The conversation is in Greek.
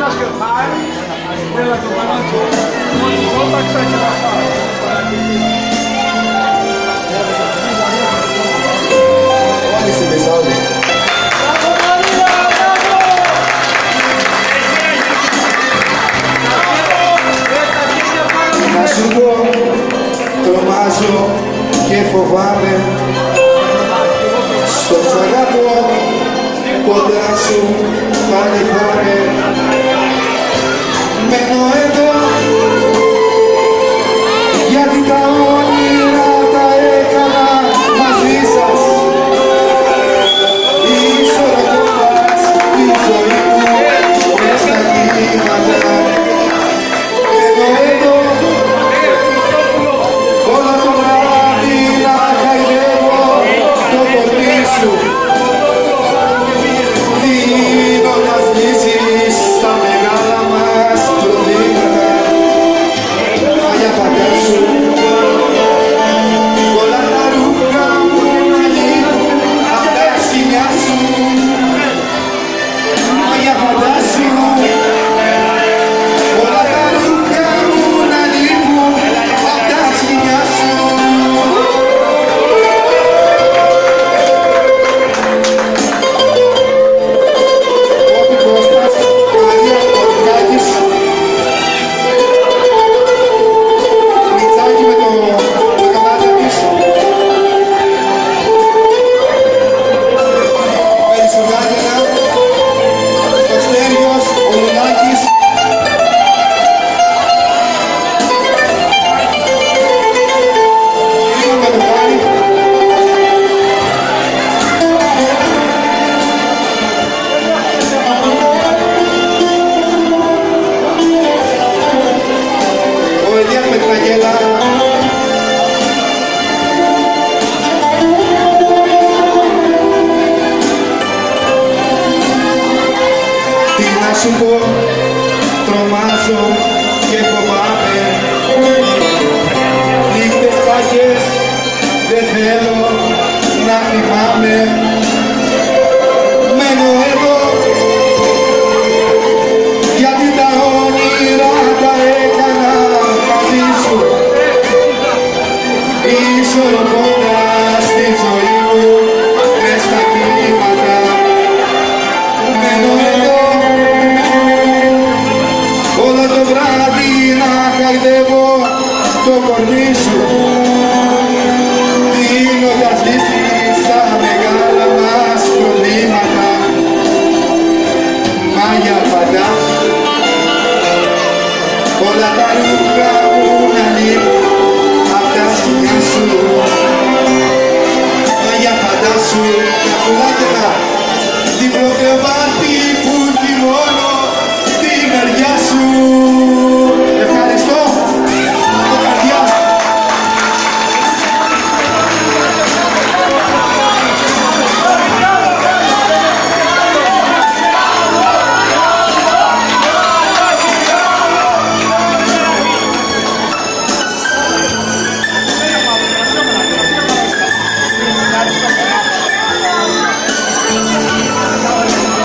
Να σου πω, τρομάζω και φοβάμαι, στο σ' αγαπώ, κοντά σου πάλι πάμε. Μένω εδώ, γιατί τα όνειρα τα έκανα μαζί σας. Ισορροπώντας τη ζωή μου μες στα κύματα. Μένω εδώ, όλα το βράδυ να χαϊδεύω το κορμί σου, δίνοντας λύσεις στα μεγάλα μας προβλήματα. Μα για φαντάσου, όλα τα ρούχα μου να λείπουν απ' τα σκοινιά σου. Μα για φαντάσου, όλα τα ρούχα μου να λείπουν απ' τα σκοινιά σου. Όπου Κώστας, Μαρία Κοντάκης, Μητσάκη με το κανάλι πίσω. Περισσογάτινα, ο Στέριος, ο Λουνάκης. Λίγο με το χάρι. Ο Ελίας με την Αγγέλα. Τι να σου πω, τρομάζω και φοβάμαι. Νύχτες πάγες δεν θέλω να θυμάμαι. Μένω εδώ, γιατί τα όνειρα τα έκανα μαζί σου. Ισορροπώντας τη ζωή μου μες στα κύματα. Μένω εδώ, όλο το βράδυ να χαϊδεύω το κορμί σου, δίνοντας λύσεις στα μεγάλα μας προβλήματα. Μα για φαντάσου, όλα τα ρούχα μου να λείπουν απ' τα σκοινιά σου. Μα για φαντάσου, για πουλάκια, διπλό κρεβάτι